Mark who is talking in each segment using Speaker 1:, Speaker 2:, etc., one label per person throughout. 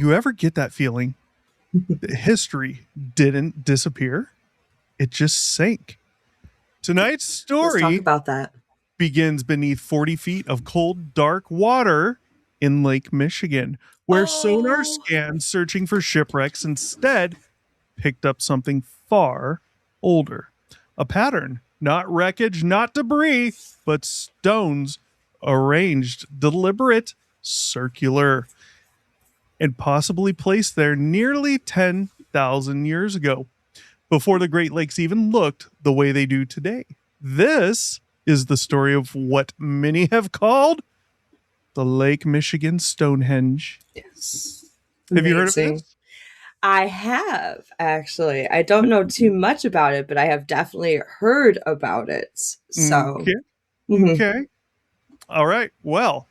Speaker 1: You ever get that feeling that history didn't disappear? It just sank. Tonight's
Speaker 2: Let's talk
Speaker 1: story
Speaker 2: about that.
Speaker 1: begins beneath 40 feet of cold, dark water in Lake Michigan, where sonar
Speaker 2: Oh,
Speaker 1: scans searching for shipwrecks instead picked up something far older. A pattern, not wreckage, not debris, but stones arranged, deliberate, circular, and possibly placed there nearly 10,000 years ago, before the Great Lakes even looked the way they do today. This is the story of what many have called the Lake Michigan Stonehenge.
Speaker 2: yes.
Speaker 1: Have you heard of
Speaker 2: Amazing.
Speaker 1: this?
Speaker 2: I have actually. I don't know too much about it, but I have definitely heard about it. So,
Speaker 1: Okay.
Speaker 2: mhm.
Speaker 1: Okay. All right. Well,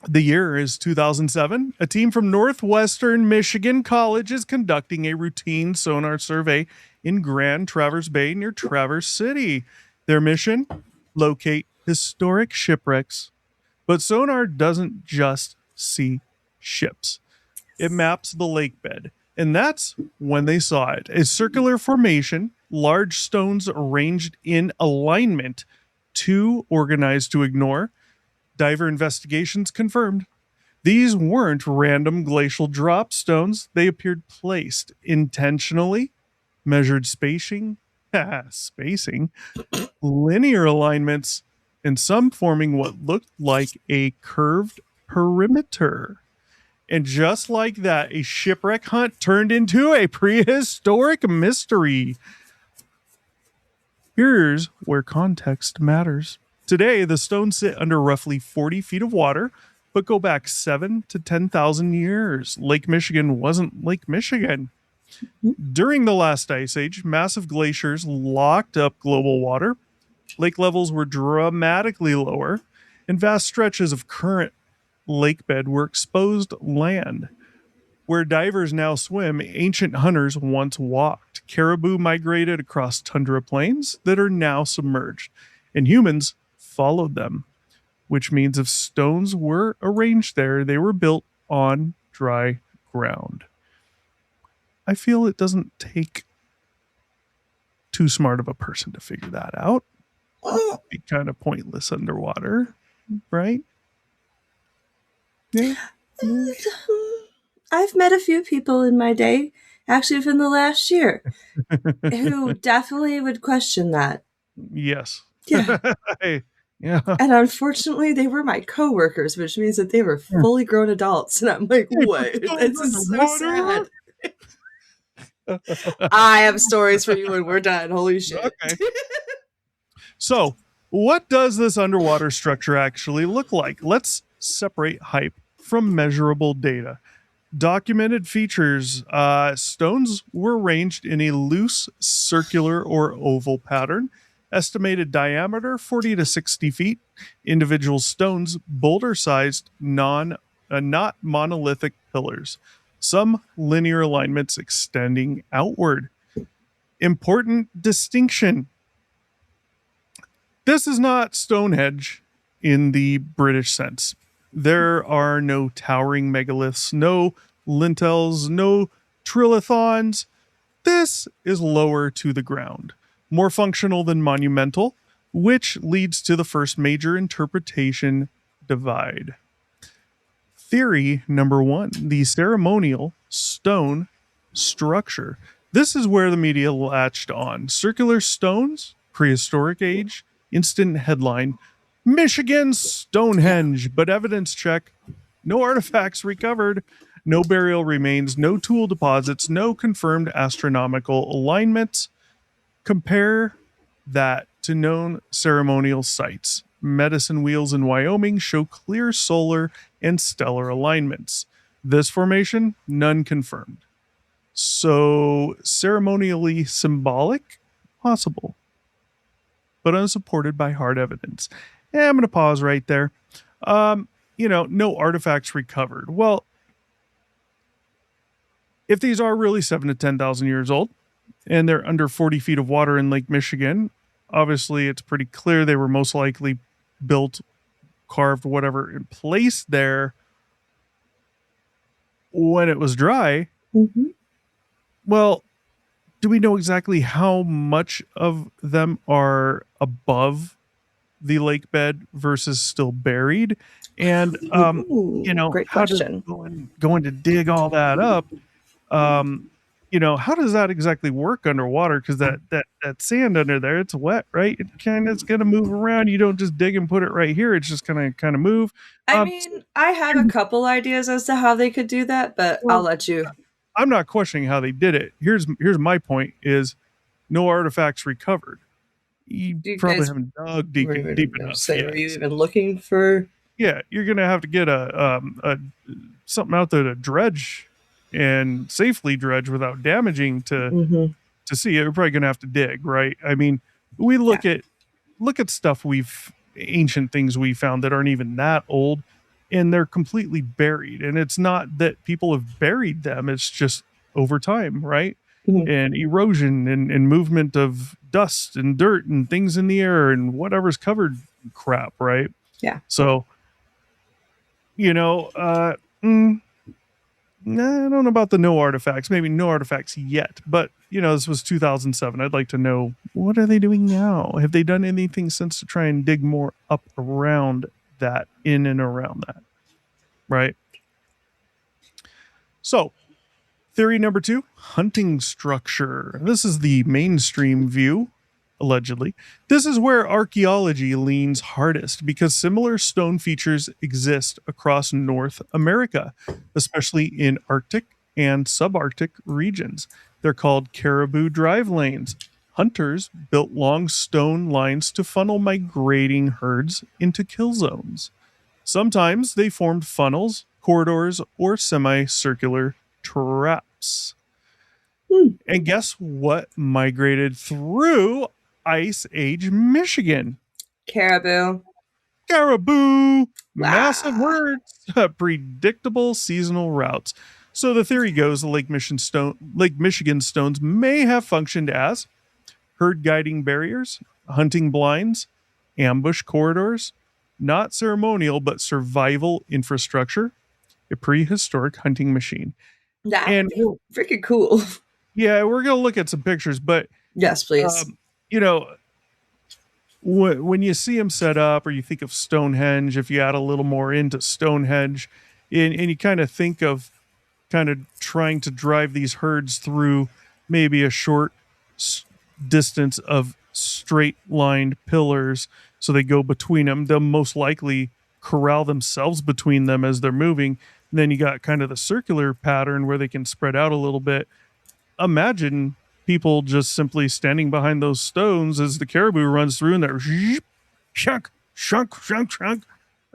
Speaker 1: the year is 2007. A team from Northwestern Michigan College is conducting a routine sonar survey in Grand Traverse Bay near Traverse City. Their mission? Locate historic shipwrecks. But sonar doesn't just see ships, it maps the lake bed. And that's when they saw it, a circular formation, large stones arranged in alignment, too organized to ignore. Diver investigations confirmed these weren't random glacial drop stones. They appeared placed intentionally, measured spacing, linear alignments, and some forming what looked like a curved perimeter. And just like that, a shipwreck hunt turned into a prehistoric mystery. Here's where context matters. Today, the stones sit under roughly 40 feet of water, but go back 7 to 10,000 years. Lake Michigan wasn't Lake Michigan. During the last ice age, massive glaciers locked up global water. Lake levels were dramatically lower, and vast stretches of current lake bed were exposed land. Where divers now swim, ancient hunters once walked. Caribou migrated across tundra plains that are now submerged, and humans followed them, which means if stones were arranged there, they were built on dry ground. I feel it doesn't take too smart of a person to figure that out.
Speaker 2: Well,
Speaker 1: It'd be kind of pointless underwater, right? Yeah. Yeah.
Speaker 2: I've met a few people in my day, actually within the last year, who definitely would question that.
Speaker 1: Yes.
Speaker 2: Yeah.
Speaker 1: Yeah.
Speaker 2: And unfortunately, they were my coworkers, which means that they were fully grown adults. And I'm like,
Speaker 1: They put
Speaker 2: what?
Speaker 1: stones
Speaker 2: This is so
Speaker 1: underwater.
Speaker 2: sad. I have stories for you when we're done. Holy shit.
Speaker 1: Okay. So, what does this underwater structure actually look like? Let's separate hype from measurable data. Documented features, stones were arranged in a loose circular or oval pattern. Estimated diameter 40 to 60 feet. Individual stones, boulder sized, not monolithic pillars. Some linear alignments extending outward. Important distinction: this is not Stonehenge in the British sense. There are no towering megaliths, no lintels, no trilithons. This is lower to the ground, more functional than monumental, which leads to the first major interpretation divide. Theory number one: the ceremonial stone structure. This is where the media latched on. Circular stones, prehistoric age, instant headline: Michigan
Speaker 2: Yeah.
Speaker 1: Stonehenge, but evidence check: no artifacts recovered, no burial remains, no tool deposits, no confirmed astronomical alignments. Compare that to known ceremonial sites. Medicine wheels in Wyoming show clear solar and stellar alignments. This formation, none confirmed. So, ceremonially symbolic? Possible, but unsupported by hard evidence. I'm going to pause right there. Um, no artifacts recovered. Well, if these are really 7 to 10,000 years old and they're under 40 feet of water in Lake Michigan, obviously it's pretty clear they were most likely built, carved, whatever, in place there when it was dry,
Speaker 2: Mm-hmm.
Speaker 1: well, do we know exactly how much of them are above the lake bed versus still buried? And
Speaker 2: Ooh, great
Speaker 1: how does
Speaker 2: question.
Speaker 1: going to dig all that up? Um, how does that exactly work underwater? Because that sand under there, it's wet, right? It's gonna move around. You don't just dig and put it right here. It's just gonna kind of move.
Speaker 2: I
Speaker 1: So
Speaker 2: mean, I have a couple ideas as to how they could do that, but I'll
Speaker 1: well,
Speaker 2: let you.
Speaker 1: I'm not questioning how they did it. Here's my point: is no artifacts recovered. You
Speaker 2: You
Speaker 1: probably
Speaker 2: guys
Speaker 1: haven't dug
Speaker 2: were
Speaker 1: deep
Speaker 2: even
Speaker 1: enough
Speaker 2: say, were
Speaker 1: yet.
Speaker 2: you even looking for?
Speaker 1: Yeah, you're gonna have to get a something out there to dredge and safely dredge without damaging
Speaker 2: Mm-hmm.
Speaker 1: to see it. We're probably gonna have to dig, right? I mean, we
Speaker 2: Yeah.
Speaker 1: look at stuff we've ancient things we found that aren't even that old, and they're completely buried. And it's not that people have buried them; it's just over time, right?
Speaker 2: Mhm.
Speaker 1: And erosion and movement of dust and dirt and things in the air and whatever's covered crap, right?
Speaker 2: Yeah.
Speaker 1: So you know, mm, nah, I don't know about the no artifacts. Maybe no artifacts yet, but this was 2007. I'd like to know, what are they doing now? Have they done anything since to try and dig more up around that, in and around that, right? So, theory number two: hunting structure. This is the mainstream view, allegedly. This is where archaeology leans hardest because similar stone features exist across North America, especially in Arctic and subarctic regions. They're called caribou drive lanes. Hunters built long stone lines to funnel migrating herds into kill zones. Sometimes they formed funnels, corridors, or semicircular traps.
Speaker 2: Hmm.
Speaker 1: And guess what migrated through Ice Age Michigan?
Speaker 2: Caribou.
Speaker 1: Caribou! Massive
Speaker 2: Wow.
Speaker 1: herds, predictable seasonal routes. So the theory goes the Lake Michigan stones may have functioned as herd guiding barriers, hunting blinds, ambush corridors, not ceremonial but survival infrastructure, a prehistoric hunting machine.
Speaker 2: That would
Speaker 1: And
Speaker 2: be freaking cool.
Speaker 1: yeah, we're going to look at some pictures, but
Speaker 2: Yes, please.
Speaker 1: um, you know, when you see them set up, or you think of Stonehenge, if you add a little more into Stonehenge, and you kind of think of kind of trying to drive these herds through maybe a short distance of straight lined pillars so they go between them, they'll most likely corral themselves between them as they're moving. And then you got kind of the circular pattern where they can spread out a little bit. Imagine people just simply standing behind those stones as the caribou runs through and they're shunk, shunk, shunk, shunk.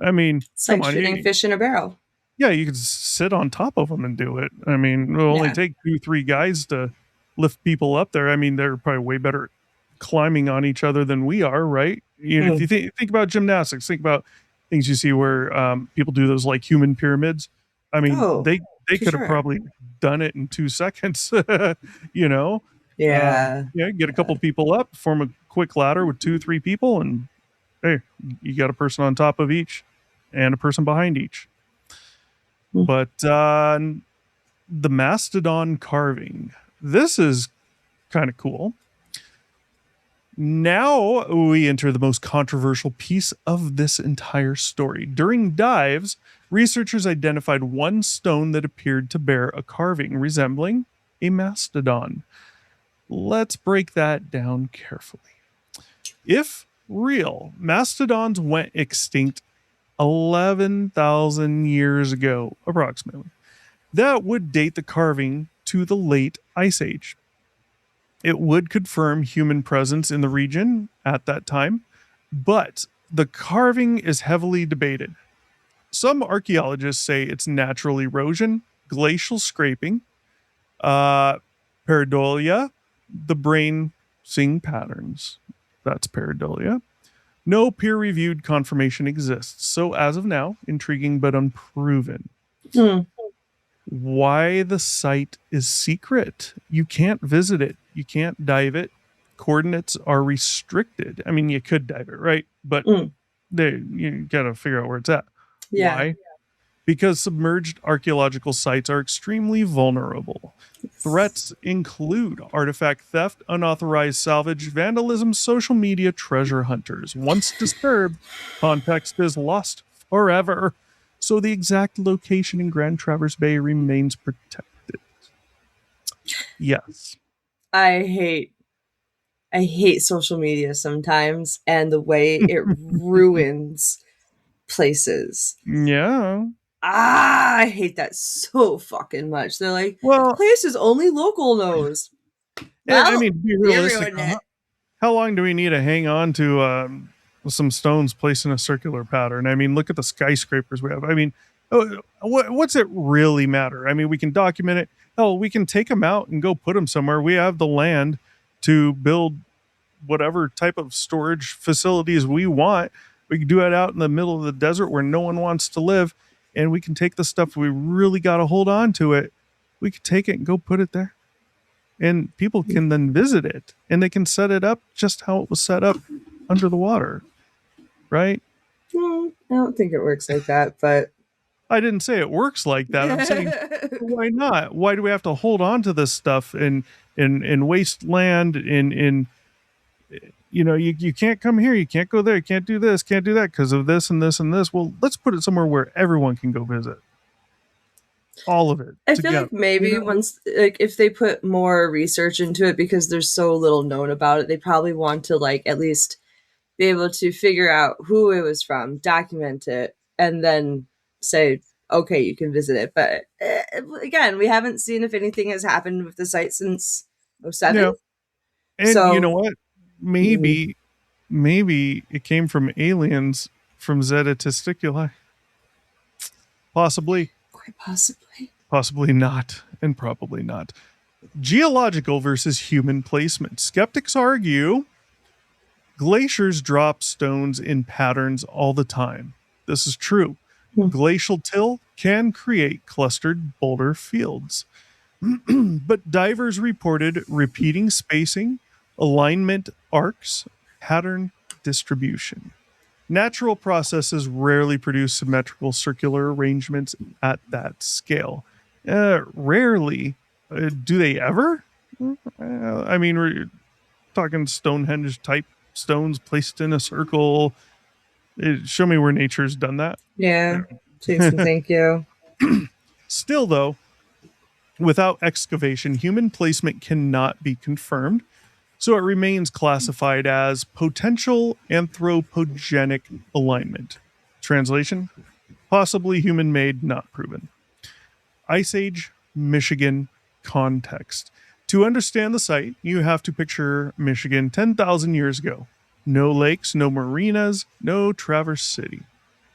Speaker 1: I mean,
Speaker 2: It's
Speaker 1: come
Speaker 2: like
Speaker 1: on.
Speaker 2: shooting fish in a barrel.
Speaker 1: Yeah, you could sit on top of them and do it. I mean, it'll only
Speaker 2: Yeah.
Speaker 1: take 2, 3 guys to lift people up there. I mean, they're probably way better at climbing on each other than we are, right? If
Speaker 2: Mm.
Speaker 1: you think about gymnastics, think about things you see where people do those like human pyramids. I mean,
Speaker 2: Oh,
Speaker 1: they
Speaker 2: for
Speaker 1: could have
Speaker 2: sure.
Speaker 1: probably done it in 2 seconds. you know,
Speaker 2: Yeah.
Speaker 1: get a
Speaker 2: Yeah.
Speaker 1: couple people up, form a quick ladder with 2, 3 people, and hey, you got a person on top of each and a person behind each.
Speaker 2: Mm.
Speaker 1: But the Mastodon carving. This is kind of cool. Now we enter the most controversial piece of this entire story. During dives, researchers identified one stone that appeared to bear a carving resembling a mastodon. Let's break that down carefully. If real, mastodons went extinct 11,000 years ago, approximately. That would date the carving to the late Ice Age. It would confirm human presence in the region at that time, but the carving is heavily debated. Some archaeologists say it's natural erosion, glacial scraping, uh, pareidolia, the brain seeing patterns. That's pareidolia. No peer reviewed confirmation exists. So, as of now, intriguing but unproven.
Speaker 2: Mm.
Speaker 1: Why the site is secret. You can't visit it. You can't dive it. Coordinates are restricted. I mean, you could dive it, right? But
Speaker 2: Mm.
Speaker 1: you got to figure out where it's at.
Speaker 2: Yeah.
Speaker 1: Why? because submerged archaeological sites are extremely vulnerable. Threats include artifact theft, unauthorized salvage, vandalism, social media treasure hunters. Once disturbed, context is lost forever. So the exact location in Grand Traverse Bay remains protected. Yes.
Speaker 2: I hate I hate social media sometimes and the way it ruins places.
Speaker 1: Yeah.
Speaker 2: I hate that so fucking much. They're like,
Speaker 1: Well,
Speaker 2: places only local knows.
Speaker 1: and I
Speaker 2: Well,
Speaker 1: mean, be
Speaker 2: they
Speaker 1: realistic.
Speaker 2: ruined it.
Speaker 1: How long do we need to hang on to some stones placed in a circular pattern? I mean, look at the skyscrapers we have. I mean, what's it really matter? I mean, we can document it. Hell, we can take them out and go put them somewhere. We have the land to build whatever type of storage facilities we want. We can do it out in the middle of the desert where no one wants to live. And we can take the stuff we really got to hold on to it. We can take it and go put it there, and people can then visit it and they can set it up just how it was set up under the water, right?
Speaker 2: I don't think it works like that, but
Speaker 1: I didn't say it works like that. I'm saying, why not? Why do we have to hold on to this stuff in waste land? In you can't come here, you can't go there, you can't do this, can't do that because of this and this and this. Well, let's put it somewhere where everyone can go visit. All of it
Speaker 2: I feel
Speaker 1: together.
Speaker 2: like maybe once, like, if they put more research into it because there's so little known about it, they probably want to, like, at least be able to figure out who it was from, document it, and then say, okay, you can visit it. But again, we haven't seen if anything has happened with the site since
Speaker 1: Yeah.
Speaker 2: '07.
Speaker 1: And you know
Speaker 2: So,
Speaker 1: what? Maybe it came from aliens from Zeta Testiculi. Possibly,
Speaker 2: quite possibly.
Speaker 1: possibly not, and probably not. Geological versus human placement. Skeptics argue glaciers drop stones in patterns all the time. This is true. Glacial till can create clustered boulder fields. But divers reported repeating spacing, alignment arcs, pattern distribution. Natural processes rarely produce symmetrical circular arrangements at that scale. Rarely. Do they ever? I mean, we're talking Stonehenge type stones placed in a circle. Show me where nature's done that.
Speaker 2: Yeah. Please and thank you.
Speaker 1: Still, though, without excavation, human placement cannot be confirmed, so it remains classified as potential anthropogenic alignment. Translation: possibly human made, not proven. Ice Age, Michigan context. To understand the site, you have to picture Michigan 10,000 years ago. No lakes, no marinas, no Traverse City.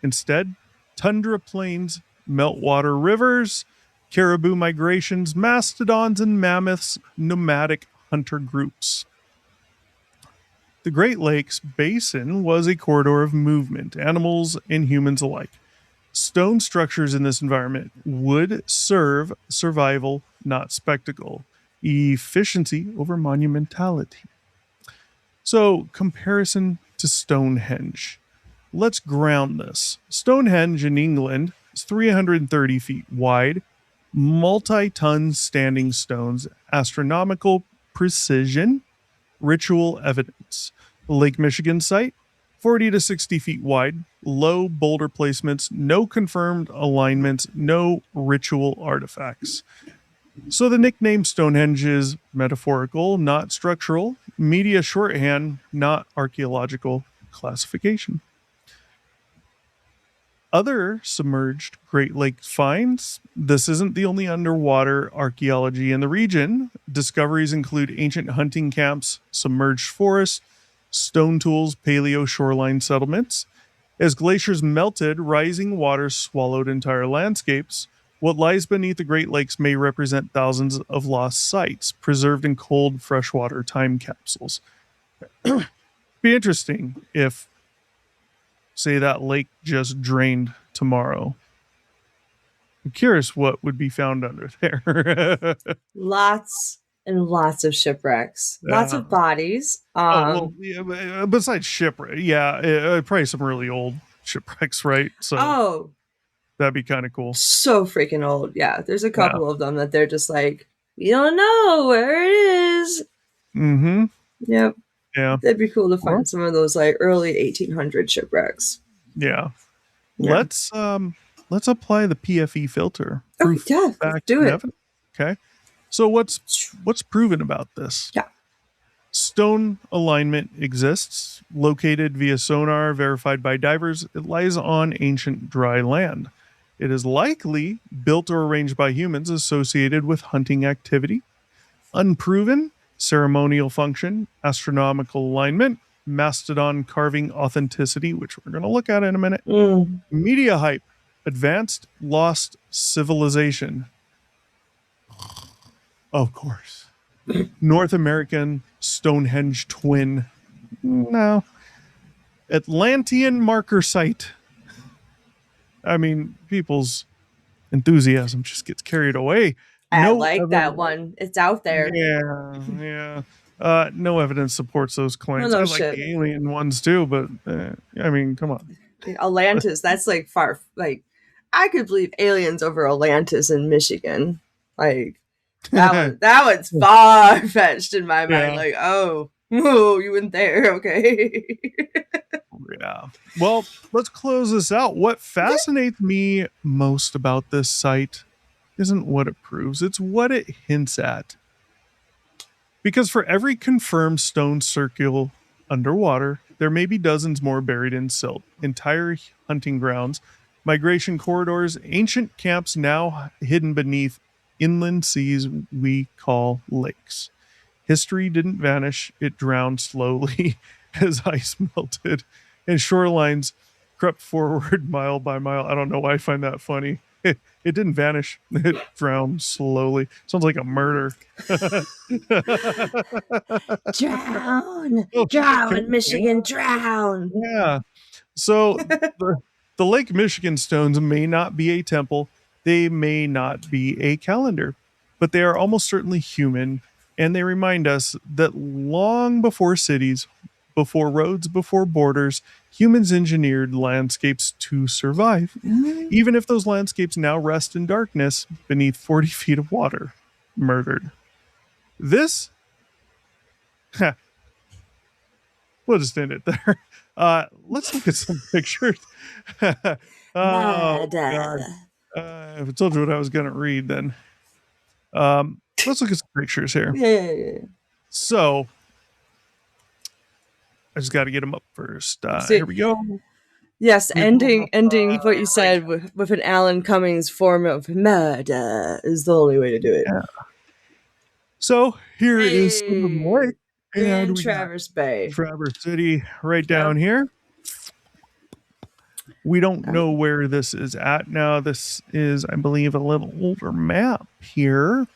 Speaker 1: Instead, tundra plains, meltwater rivers, caribou migrations, mastodons and mammoths, nomadic hunter groups. The Great Lakes Basin was a corridor of movement, animals and humans alike. Stone structures in this environment would serve survival, not spectacle. Efficiency over monumentality. So, comparison to Stonehenge. Let's ground this. Stonehenge in England is 330 feet wide, multi ton standing stones, astronomical precision, ritual evidence. The Lake Michigan site, 40 to 60 feet wide, low boulder placements, no confirmed alignments, no ritual artifacts. So the nickname Stonehenge is metaphorical, not structural, media shorthand, not archaeological classification. Other submerged Great Lakes finds. This isn't the only underwater archaeology in the region. Discoveries include ancient hunting camps, submerged forests, stone tools, paleo shoreline settlements. As glaciers melted, rising waters swallowed entire landscapes. What lies beneath the Great Lakes may represent thousands of lost sites, preserved in cold freshwater time capsules. Be interesting if, say, that lake just drained tomorrow. I'm curious what would be found under there.
Speaker 2: Lots and lots of shipwrecks. Lots
Speaker 1: Yeah.
Speaker 2: of bodies.
Speaker 1: Oh well, yeah, besides shipwreck, yeah, probably some really old shipwrecks, right? So
Speaker 2: Oh,
Speaker 1: That'd be kind of cool.
Speaker 2: So freaking old. Yeah, there's a
Speaker 1: Yeah.
Speaker 2: couple of them that they're just like, we don't know where it is.
Speaker 1: Mm-hmm.
Speaker 2: Yep.
Speaker 1: Yeah.
Speaker 2: That'd be cool to
Speaker 1: Well,
Speaker 2: find some of those like early 1800 shipwrecks.
Speaker 1: yeah.
Speaker 2: Yeah.
Speaker 1: Let's apply the PFE filter.
Speaker 2: Okay,
Speaker 1: Proof,
Speaker 2: yeah, let's
Speaker 1: fact,
Speaker 2: do
Speaker 1: and
Speaker 2: it.
Speaker 1: evidence. Okay. So what's proven about this?
Speaker 2: Yeah.
Speaker 1: Stone alignment exists, located via sonar, verified by divers. It lies on ancient dry land. It is likely built or arranged by humans associated with hunting activity. Unproven, ceremonial function, astronomical alignment, mastodon carving authenticity, which we're going to look at in a minute.
Speaker 2: Mm.
Speaker 1: Media hype, advanced lost civilization. Of course. North American Stonehenge twin. No. Atlantean marker site. I mean, people's enthusiasm just gets carried away.
Speaker 2: I
Speaker 1: No
Speaker 2: like that
Speaker 1: evidence.
Speaker 2: one. It's out there.
Speaker 1: Yeah, yeah. No evidence supports those
Speaker 2: Oh
Speaker 1: claims. I
Speaker 2: no
Speaker 1: like
Speaker 2: shit.
Speaker 1: the alien ones too, but I mean, come on.
Speaker 2: Atlantis, that's like far like I could believe aliens over Atlantis in Michigan. Like that one's far fetched in my mind.
Speaker 1: Yeah,
Speaker 2: Like, oh, you went there, okay.
Speaker 1: yeah. Well, let's close this out. What fascinates me most about this site isn't what it proves, it's what it hints at. Because for every confirmed stone circle underwater, there may be dozens more buried in silt, entire hunting grounds, migration corridors, ancient camps now hidden beneath inland seas we call lakes. History didn't vanish, it drowned slowly as ice melted and shorelines crept forward mile by mile. I don't know why I find that funny. It didn't vanish, it drowned slowly. Sounds like a murder.
Speaker 2: Drown,
Speaker 1: Oh,
Speaker 2: drown, Michigan, drown.
Speaker 1: yeah. So the, the Lake Michigan stones may not be a temple, they may not be a calendar, but they are almost certainly human, and they remind us that long before cities, before roads, before borders, humans engineered landscapes to survive, even if those landscapes now rest in darkness beneath 40 feet of water, murdered. This, we'll just end it there. Let's look at some pictures. Oh God!
Speaker 2: Murder.
Speaker 1: If I told you what I was going to read, then let's look at some pictures here.
Speaker 2: Yeah.
Speaker 1: So I just got to get them up first.
Speaker 2: See,
Speaker 1: Here we go.
Speaker 2: yes,
Speaker 1: We pulled up,
Speaker 2: ending what you
Speaker 1: right.
Speaker 2: said with an Alan Cummings form of murder is the only way to do it.
Speaker 1: Yeah. So here is Sylvan
Speaker 2: Hey,
Speaker 1: Lake, and
Speaker 2: Grand
Speaker 1: we got
Speaker 2: Traverse Bay.
Speaker 1: Traverse City right
Speaker 2: Yep.
Speaker 1: down here. We don't know where this is at now. This is, I believe, a little older map here.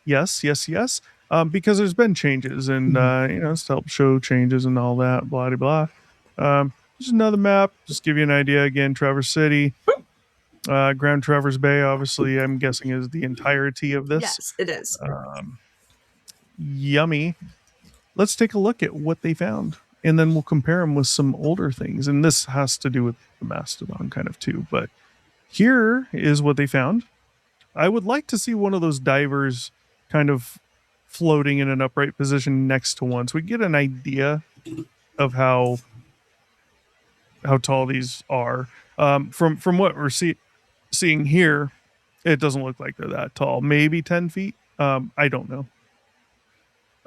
Speaker 1: Yes. Because there's been changes, and it's to help show changes and all that. Blah blah blah. Just another map. Just give you an idea. Again, Traverse City, Grand Traverse Bay. Obviously, I'm guessing is the entirety of this.
Speaker 2: Yes, it is.
Speaker 1: Yummy. Let's take a look at what they found, and then we'll compare them with some older things. And this has to do with the Mastodon kind of too. But here is what they found. I would like to see one of those divers kind of floating in an upright position next to one, so we get an idea of how tall these are. From what we're seeing here, it doesn't look like they're that tall. Maybe 10 feet. I don't know.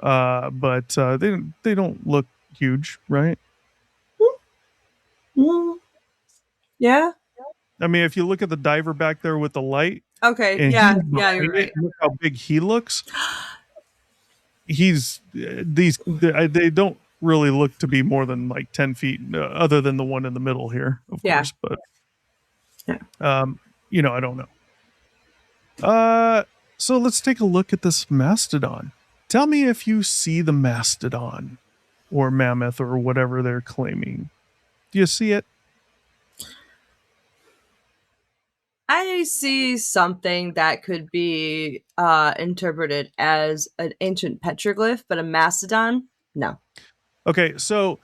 Speaker 1: But they don't look huge, right?
Speaker 2: Mm. Yeah.
Speaker 1: I mean, if you look at the diver back there with the light,
Speaker 2: Okay.
Speaker 1: and
Speaker 2: Yeah.
Speaker 1: he's
Speaker 2: Yeah. You're
Speaker 1: behind it,
Speaker 2: right.
Speaker 1: look how big he looks. He's they don't really look to be more than like 10 feet, other than the one in the middle here, of
Speaker 2: Yeah.
Speaker 1: course. But
Speaker 2: Yeah.
Speaker 1: I don't know. So let's take a look at this mastodon. Tell me if you see the mastodon or mammoth or whatever they're claiming. Do you see it?
Speaker 2: I see something that could be interpreted as an ancient petroglyph, but a mastodon? No.
Speaker 1: Okay, so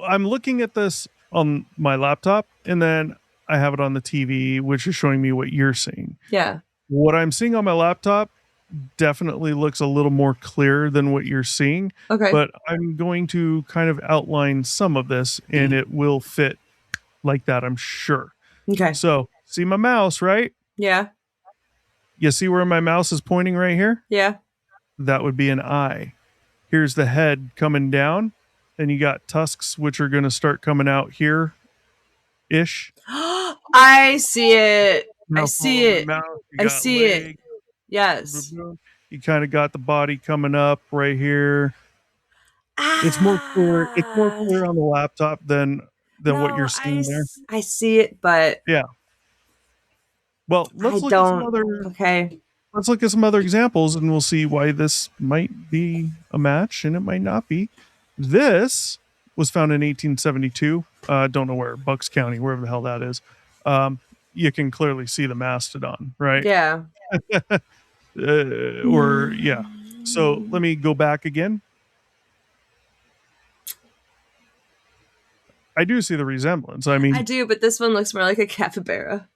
Speaker 1: I'm looking at this on my laptop, and then I have it on the TV, which is showing me what you're seeing.
Speaker 2: Yeah.
Speaker 1: What I'm seeing on my laptop definitely looks a little more clear than what you're seeing,
Speaker 2: Okay.
Speaker 1: but I'm going to kind of outline some of this and it will fit like that, I'm sure.
Speaker 2: Okay.
Speaker 1: So, see my mouse, right?
Speaker 2: Yeah.
Speaker 1: You see where my mouse is pointing right here?
Speaker 2: Yeah.
Speaker 1: That would be an eye. Here's the head coming down, and you got tusks, which are going to start coming out here ish.
Speaker 2: I see it. I
Speaker 1: Now
Speaker 2: see
Speaker 1: follow my
Speaker 2: it.
Speaker 1: mouse. You
Speaker 2: I
Speaker 1: got
Speaker 2: see it.
Speaker 1: legs.
Speaker 2: Yes.
Speaker 1: You kind of got the body coming up right here. It's more clear. It's more
Speaker 2: Ah.
Speaker 1: clear on the laptop than what you're
Speaker 2: No,
Speaker 1: seeing there.
Speaker 2: I see it, but
Speaker 1: Yeah. Well,
Speaker 2: I don't. Okay.
Speaker 1: let's look at some other examples, and we'll see why this might be a match and it might not be. This was found in 1872. Don't know where, Bucks County, wherever the hell that is. You can clearly see the mastodon, right?
Speaker 2: Yeah.
Speaker 1: Or yeah. So let me go back again. I do see the resemblance. I
Speaker 2: I
Speaker 1: mean,
Speaker 2: do, but this one looks more like a capybara.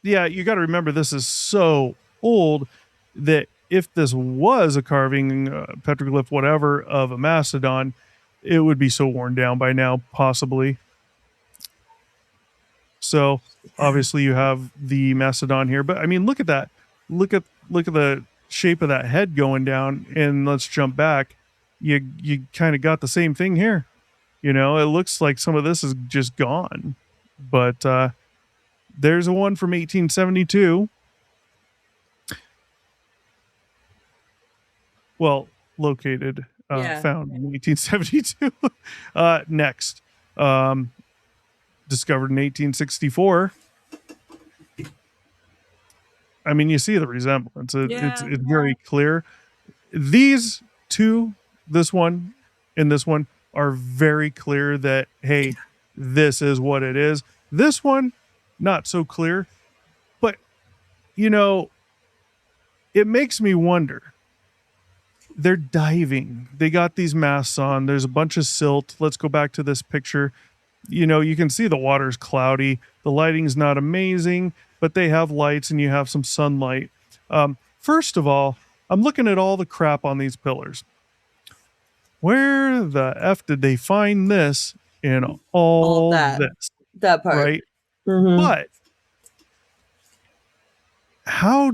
Speaker 1: yeah, you got to remember this is so old that if this was a carving, petroglyph, whatever, of a mastodon, it would be so worn down by now, possibly. So obviously you have the mastodon here, but I mean, look at that. Look at the shape of that head going down, and let's jump back. You kind of got the same thing here. You know, it looks like some of this is just gone, but there's a one from 1872. Well, located,
Speaker 2: Yeah.
Speaker 1: found in 1872. Next, discovered in 1864. I mean, you see the resemblance. It's very clear. These two, this one and this one, are very clear that, hey, this is what it is. This one, not so clear, but you know, it makes me wonder. They're diving. They got these masks on. There's a bunch of silt. Let's go back to this picture. You know, you can see the water's cloudy. The lighting's not amazing, but they have lights and you have some sunlight. First of all, I'm looking at all the crap on these pillars. Where the F did they find this in all
Speaker 2: that.
Speaker 1: this?
Speaker 2: That part.
Speaker 1: Right?
Speaker 2: Mm-hmm.
Speaker 1: But how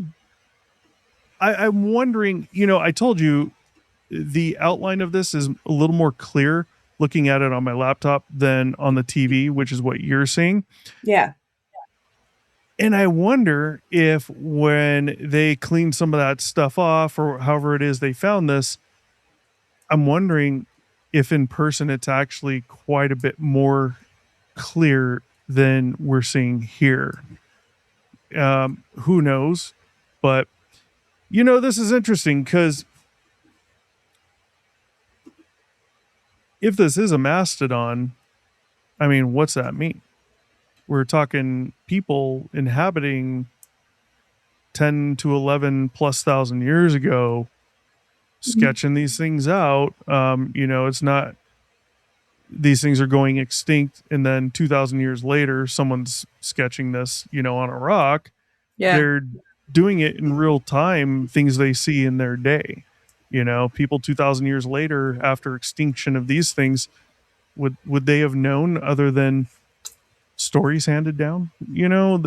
Speaker 1: I'm wondering, you know, I told you the outline of this is a little more clear looking at it on my laptop than on the TV, which is what you're seeing.
Speaker 2: Yeah.
Speaker 1: And I wonder if when they clean some of that stuff off or however it is they found this, I'm wondering if in person it's actually quite a bit more clear than we're seeing here. Who knows? But, you know, this is interesting because if this is a mastodon, I mean, what's that mean? We're talking people inhabiting 10 to 11 plus thousand years ago, sketching these things out. You know, it's not, these things are going extinct. And then 2,000 years later, someone's sketching this, you know, on a rock.
Speaker 2: Yeah.
Speaker 1: They're doing it in real time, things they see in their day. You know, people 2,000 years later, after extinction of these things, would they have known other than stories handed down? You know,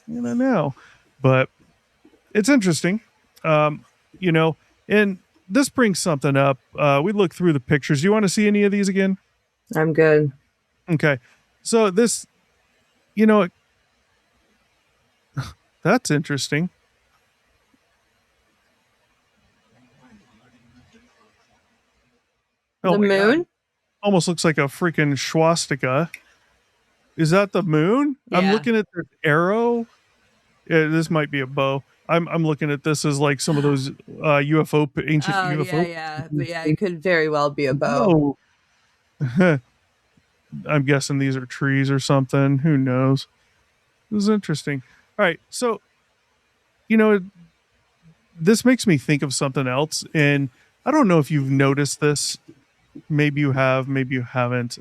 Speaker 1: you don't know, but it's interesting. You know, and this brings something up. We look through the pictures. Do you want to see any of these again?
Speaker 2: I'm good.
Speaker 1: Okay, so this, you know, that's interesting. Oh
Speaker 2: The
Speaker 1: my God.
Speaker 2: moon?
Speaker 1: Almost looks like a freaking swastika. Is that the moon? I'm
Speaker 2: Yeah.
Speaker 1: looking at the arrow. Yeah, this might be a bow. I'm looking at this as like some of those UFO ancient
Speaker 2: Oh,
Speaker 1: UFO.
Speaker 2: yeah. But yeah, it could very well be a bow.
Speaker 1: Oh. I'm guessing these are trees or something. Who knows? This is interesting. All right, so you know, this makes me think of something else, and I don't know if you've noticed this. Maybe you have, maybe you haven't.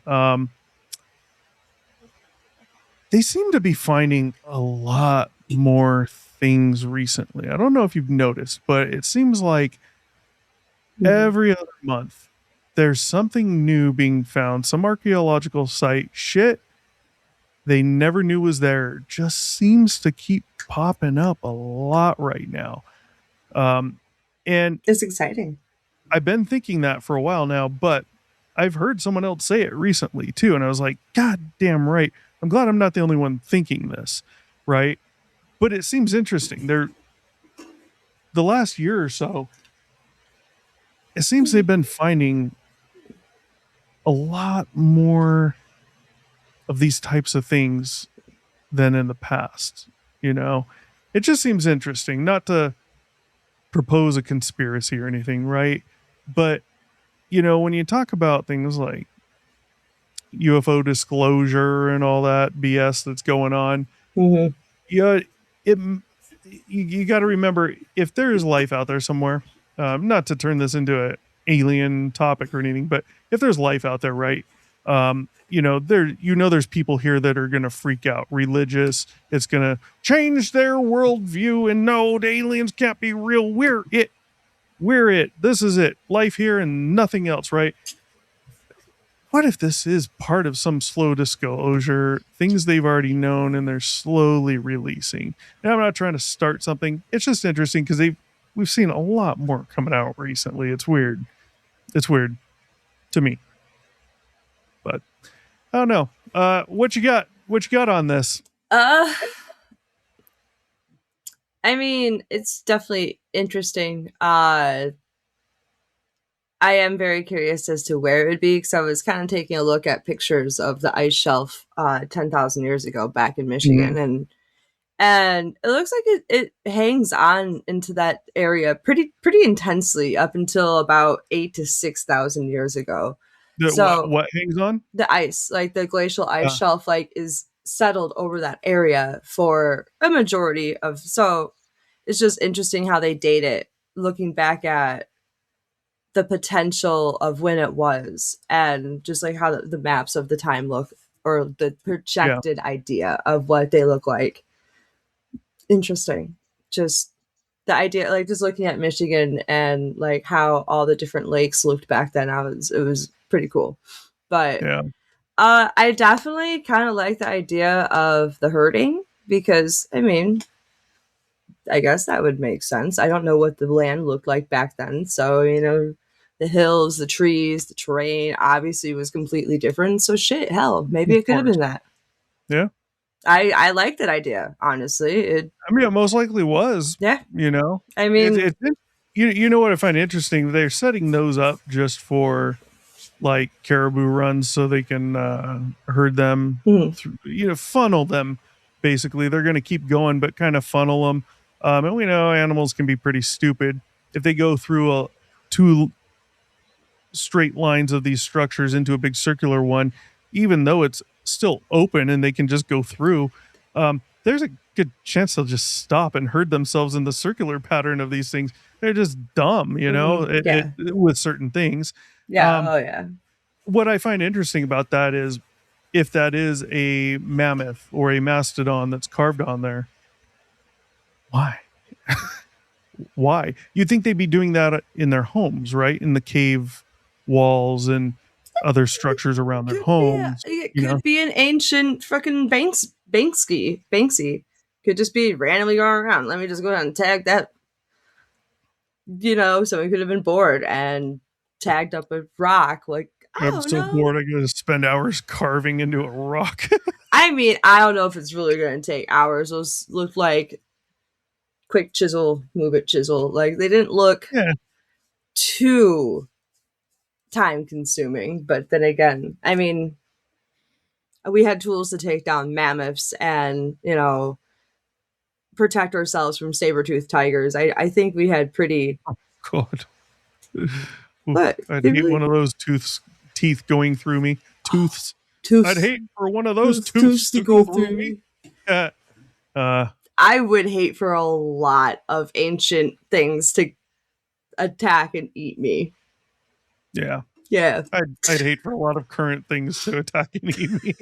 Speaker 1: they seem to be finding a lot more things recently. I don't know if you've noticed, but it seems like
Speaker 2: Mhm.
Speaker 1: every other month there's something new being found, some archaeological site shit they never knew was there just seems to keep popping up a lot right now. Um, and
Speaker 2: It's exciting.
Speaker 1: I've been thinking that for a while now, but I've heard someone else say it recently too. And I was like, God damn right. I'm glad I'm not the only one thinking this. Right. But it seems interesting. The last year or so, it seems they've been finding a lot more of these types of things than in the past. You know, it just seems interesting, not to propose a conspiracy or anything, right? But, when you talk about things like UFO disclosure and all that BS that's going on,
Speaker 2: Hmm.
Speaker 1: yeah, it you got to remember if there is life out there somewhere. Not to turn this into a alien topic or anything, but if there's life out there, right? There's people here that are going to freak out, religious. It's going to change their worldview, and no, the aliens can't be real. We're it. This is it. Life here and nothing else, right? What if this is part of some slow disclosure, things they've already known and they're slowly releasing? And I'm not trying to start something. It's just interesting because we've seen a lot more coming out recently. It's weird. It's weird to me, but I don't know. What you got? What you got on this?
Speaker 2: Uh, I mean, it's definitely interesting. I am very curious as to where it would be because I was kind of taking a look at pictures of the ice shelf 10,000 years ago back in
Speaker 1: Mhm.
Speaker 2: Michigan, and it looks like it hangs on into that area pretty intensely up until about 8 to 6,000 years ago.
Speaker 1: What
Speaker 2: So
Speaker 1: what hangs on?
Speaker 2: the ice, like the glacial ice
Speaker 1: Uh,
Speaker 2: shelf, like is settled over that area for a majority of. So it's just interesting how they date it, looking back at the potential of when it was, and just like how the maps of the time look, or the
Speaker 1: yeah,
Speaker 2: projected idea of what they look like. Interesting. Just the idea, like just looking at Michigan and like how all the different lakes looked back then, it was pretty cool. But
Speaker 1: yeah,
Speaker 2: I definitely kind of like the idea of the herding because I mean, I guess that would make sense. I don't know what the land looked like back then, so the hills, the trees, the terrain obviously was completely different. So shit, hell, maybe
Speaker 1: of
Speaker 2: it could have
Speaker 1: course.
Speaker 2: been that.
Speaker 1: Yeah.
Speaker 2: I like that idea, honestly. It
Speaker 1: I mean, it most likely was.
Speaker 2: Yeah,
Speaker 1: You know,
Speaker 2: I
Speaker 1: it,
Speaker 2: mean,
Speaker 1: it, it you know what I find interesting? They're setting those up just for like caribou runs so they can herd them
Speaker 2: mhm,
Speaker 1: through, funnel them. Basically, they're going to keep going, but kind of funnel them. And we know animals can be pretty stupid if they go through two straight lines of these structures into a big circular one, even though it's still open and they can just go through. There's a good chance they'll just stop and herd themselves in the circular pattern of these things. They're just dumb,
Speaker 2: yeah,
Speaker 1: with certain things.
Speaker 2: yeah,
Speaker 1: Um,
Speaker 2: oh yeah.
Speaker 1: what I find interesting about that is if that is a mammoth or a mastodon that's carved on there, why? Why? You'd think they'd be doing that in their homes, right? In the cave walls and other structures around their homes,
Speaker 2: It could be an ancient fucking Banksy. Could just be randomly going around. Let me just go down and tag that. Someone could have been bored and tagged up a rock. Like, I
Speaker 1: I'm
Speaker 2: don't
Speaker 1: so
Speaker 2: know.
Speaker 1: bored. I gotta spend hours carving into a rock.
Speaker 2: I mean, I don't know if it's really going to take hours. Those look like quick chisel, move it, chisel. Like, they didn't look
Speaker 1: Yeah,
Speaker 2: too time consuming. But then again, I mean, we had tools to take down mammoths and, protect ourselves from saber-toothed tigers. I think we had pretty.
Speaker 1: God. Oof,
Speaker 2: But
Speaker 1: I'd
Speaker 2: they
Speaker 1: hate
Speaker 2: really.
Speaker 1: one of those teeth going through me.
Speaker 2: Oh,
Speaker 1: Tooths. I'd
Speaker 2: tooth
Speaker 1: hate for one of those
Speaker 2: tooth
Speaker 1: tooths
Speaker 2: to
Speaker 1: to
Speaker 2: go
Speaker 1: go through
Speaker 2: through
Speaker 1: me.
Speaker 2: me.
Speaker 1: Uh, uh,
Speaker 2: I would hate for a lot of ancient things to attack and eat me.
Speaker 1: yeah.
Speaker 2: Yeah.
Speaker 1: I'd hate for a lot of current things to attack and eat me.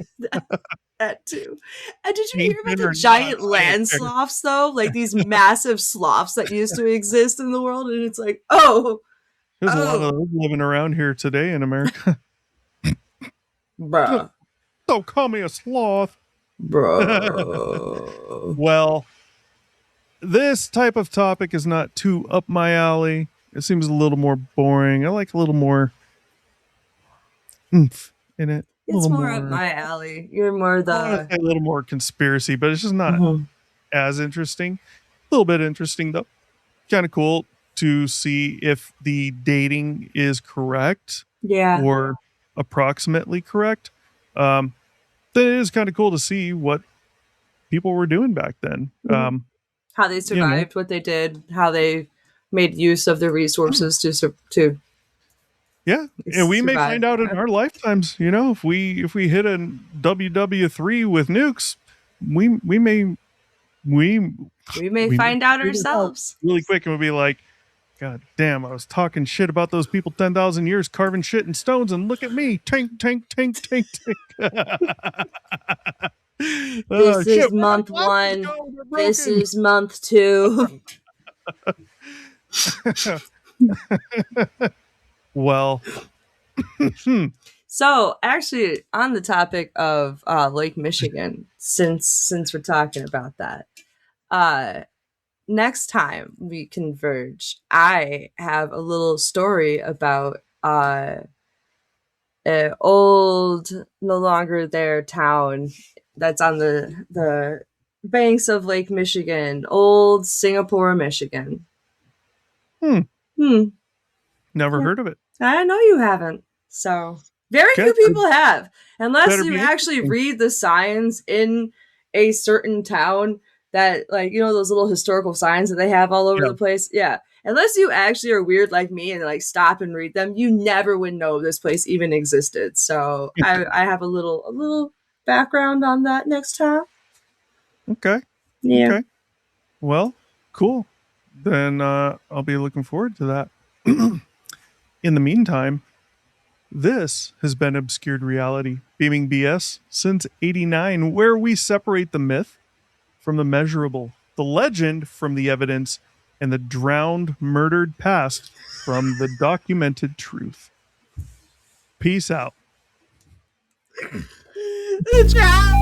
Speaker 2: That too. And did you hear about
Speaker 1: Ancient
Speaker 2: the
Speaker 1: or not,
Speaker 2: giant
Speaker 1: I don't
Speaker 2: land
Speaker 1: care.
Speaker 2: sloths though? Like these massive sloths that used to exist in the world, and it's like, oh,
Speaker 1: There's a lot of
Speaker 2: oh,
Speaker 1: those living around here today in America.
Speaker 2: bruh,
Speaker 1: Don't call me a sloth.
Speaker 2: bro.
Speaker 1: Well, this type of topic is not too up my alley. It seems a little more boring. I like a little more oomph in it. A
Speaker 2: It's
Speaker 1: little
Speaker 2: more up
Speaker 1: more,
Speaker 2: my alley. You're more
Speaker 1: I want to
Speaker 2: the
Speaker 1: say a little more conspiracy, but it's just not
Speaker 2: Mhm.
Speaker 1: as interesting. A little bit interesting though. Kind of cool to see if the dating is correct
Speaker 2: Yeah.
Speaker 1: or approximately correct. Um, then it is kind of cool to see what people were doing back then.
Speaker 2: Mhm. How they
Speaker 1: You know,
Speaker 2: survived, what they did, how they made use of the resources to
Speaker 1: yeah, and we may
Speaker 2: survive.
Speaker 1: find out in our lifetimes. You know, if we hit a WW3 with nukes, we may we
Speaker 2: We may
Speaker 1: we may
Speaker 2: find out
Speaker 1: figure it out
Speaker 2: ourselves.
Speaker 1: really quick, and we'll be like, God damn, I was talking shit about those people 10,000 years carving shit in stones, and look at me, tank, tank, tank, tank, tank.
Speaker 2: This
Speaker 1: Shit,
Speaker 2: is
Speaker 1: where my
Speaker 2: month
Speaker 1: glasses
Speaker 2: one.
Speaker 1: go? They're
Speaker 2: This
Speaker 1: broken.
Speaker 2: is month two.
Speaker 1: Well,
Speaker 2: So, actually, on the topic of Lake Michigan, since we're talking about that, uh, next time we converge, I have a little story about an old, no longer there town that's on the banks of Lake Michigan, old Singapore, Michigan.
Speaker 1: hmm,
Speaker 2: Hmm.
Speaker 1: never
Speaker 2: Yeah.
Speaker 1: heard of it.
Speaker 2: I know you haven't. So very
Speaker 1: Okay,
Speaker 2: few people have, unless
Speaker 1: better
Speaker 2: you
Speaker 1: be
Speaker 2: actually
Speaker 1: interesting.
Speaker 2: read the signs in a certain town that, like, you know, those little historical signs that they have all over
Speaker 1: Yeah.
Speaker 2: the place. Yeah. Unless you actually are weird like me and like stop and read them, you never would know this place even existed. So I have a little background on that next time.
Speaker 1: Okay.
Speaker 2: Yeah.
Speaker 1: Okay. Well, cool. Then I'll be looking forward to that. In the meantime, this has been Obscured Reality, beaming BS since '89, where we separate the myth from the measurable, the legend from the evidence, and the drowned, murdered past from the documented truth. Peace out.
Speaker 2: The trap.